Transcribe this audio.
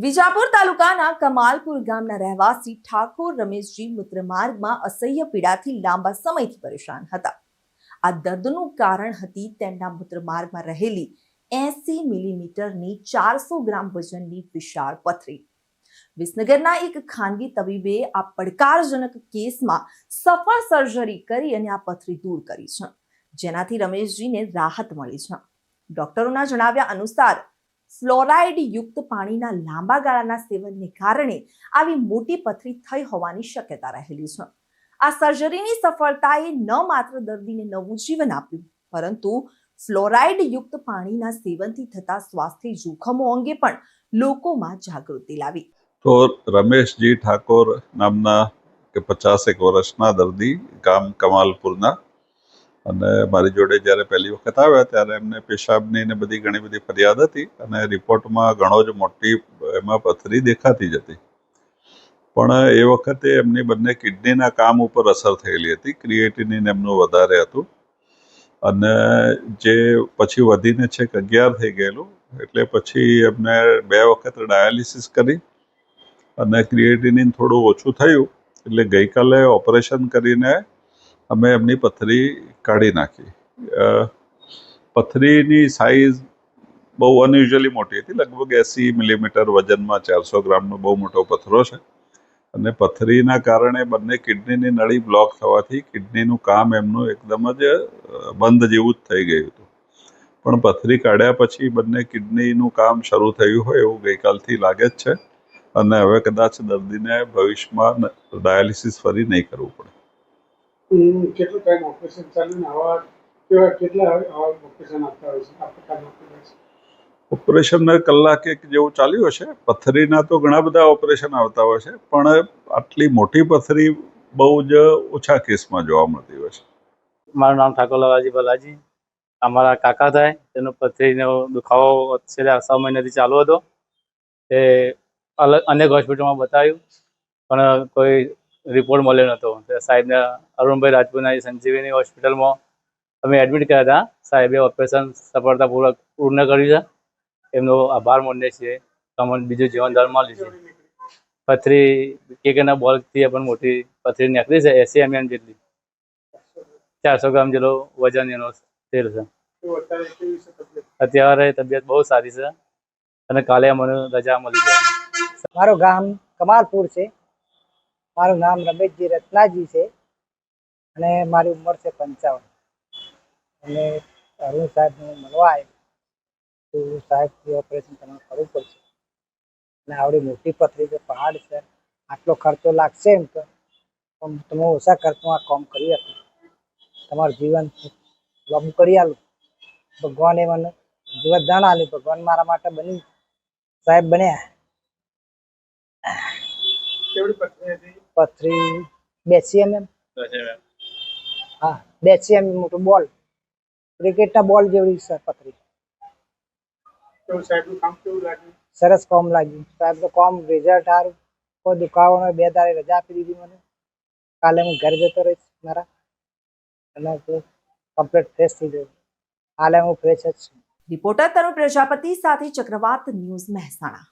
વિજાપુર તાલુકાના કમાલપુર ગામના રહેવાસી ઠાકોર રમેશજી મૂત્રમાર્ગમાં અસહ્ય પીડાથી લાંબા સમયથી પરેશાન હતા। આ દર્દનું કારણ હતી તેમના મૂત્રમાર્ગમાં રહેલી 80 મિલીમીટરની 400 ગ્રામ વજનની વિશાળ પથરી। વિસનગરના એક ખાનગી તબીબે આ પડકારજનક કેસમાં સફળ સર્જરી કરી અને આ પથરી દૂર કરી છે, જેનાથી રમેશજીને રાહત મળી છે। ડોક્ટરોના જણાવ્યા અનુસાર ફ્લોરાઇડ યુક્ત પાણીના લાંબા ગાળાના સેવનને કારણે આવી મોટી પથરી થઈ હોવાની શક્યતા રહેલી છે। આ સર્જરીની સફળતાએ ન માત્ર દર્દીને નવું જીવન આપ્યું, પરંતુ ફ્લોરાઇડ યુક્ત પાણીના સેવનથી થતા સ્વાસ્થ્ય જોખમો અંગે પણ લોકોમાં જાગૃતિ લાવી। તો રમેશજી ઠાકોર નામના કે 50 વર્ષના દર્દી ગામ કમાલપુરના, અને મારી જોડે જ્યારે પહેલી વખત આવ્યા ત્યારે એમને પેશાબની ને બધી ઘણી બધી ફરિયાદ હતી અને રિપોર્ટમાં ઘણો જ મોટી એમાં પથરી દેખાતી જ હતી, પણ એ વખતે એમની બંને કિડનીના કામ ઉપર અસર થયેલી હતી। ક્રિએટિનિન એમનું વધારે હતું અને જે પછી વધીને છેક 11 થઈ ગયેલું, એટલે પછી એમને 2 વખત ડાયાલિસિસ કરી અને ક્રિએટિનિન થોડું ઓછું થયું, એટલે ગઈકાલે ઓપરેશન કરીને અમે એમની પથરી કાઢી નાખી। પથરીની સાઇઝ બહુ અનયુઝ્યુઅલી મોટી હતી, લગભગ 80 મિલીમીટર વજનમાં 400 ગ્રામનો બહુ મોટો પથરો છે, અને પથરીના કારણે બંને કિડનીની નળી બ્લોક થવાથી કિડનીનું કામ એમનું એકદમ જ બંધ જેવું જ થઈ ગયું હતું, પણ પથરી કાઢ્યા પછી બંને કિડનીનું કામ શરૂ થયું હોય એવું ગઈકાલથી લાગે જ છે, અને હવે કદાચ દર્દીને ભવિષ્યમાં ડાયાલિસિસ ફરી નહીં કરવું પડે। કેટલો ટાઈમ ઓપરેશન ચાલ્યું ને આવા કેટલા ઓપરેશન આપતા હોય છે? આ પ્રકારના ઓપરેશન કલાક એક જેવું ચાલ્યું હશે। પથરીના તો ઘણા બધા ઓપરેશન આવતા હોય છે, પણ આટલી મોટી પથરી બહુ જ ઓછા કેસમાં જોવા મળતી હોય છે। મારું નામ ઠાકોર લવાજી ભલાજી, અમારા કાકા થાય તેનો પથરીનો દુખાવો છેલ્લા 6 મહિનાથી ચાલુ હતો। તે અનેક હોસ્પિટલમાં બતાવ્યું, પણ કોઈ રિપોર્ટ મળ્યો નહોતો। સાહેબને અરુણભાઈ રાજપૂતના સંજીવની હોસ્પિટલમાં અમે એડમિટ કર્યા હતા। સાહેબે ઓપરેશન સફળતાપૂર્વક પૂર્ણ કર્યું છે, એમનો આભાર માનીએ છીએ। તમને બીજું જીવન ધર્મ મળ્યું છે। પથરી કેકના બોલથી પણ મોટી પથરી નીકળી છે, 80 mm જેટલી, 400 ગ્રામ જેટલો વજન એનો તેલ છે। અત્યારે તબિયત બહુ સારી છે અને કાલે મને રજા મળી છે। મારું ગામ કમાલપુર છે, મારું નામ રમેશજી રત્નાજી છે અને મારી ઉંમર છે 55। અને અરુણ સાહેબને મળવા આવ્યો તો સાહેબથી ઓપરેશન તમારે કરવું પડશે, અને આવડી મોટી પથરી છે, પહાડ છે, આટલો ખર્ચો લાગશે એમ તો પણ તમે ઓછા ખર્ચમાં આ કામ કરી આપો, તમારું જીવન લાંબુ કરી આલું। ભગવાને મને જીવતદાન આપ્યું, ભગવાન મારા માટે બની સાહેબ બન્યા। પથરી 80 mm, હા 80 mm મોટું બોલ, ક્રિકેટના બોલ જેવડી છે પથરી। સરસ કામ લાગ્યું, સાહેબનું કામ રિઝલ્ટ સારું, કોઈ દુખાવો નહીં। 2 દાડે રજા આપી દીધી મને, કાલે હું ઘરે જતો રહીશ મારા, અને કમ્પ્લીટ ફ્રેશ થઈ ગયો। હાલે હું ફ્રેશ જ છું। રિપોર્ટર તરુણ પ્રજાપતિ સાથે ચક્રવાત ન્યૂઝ, મહેસાણા।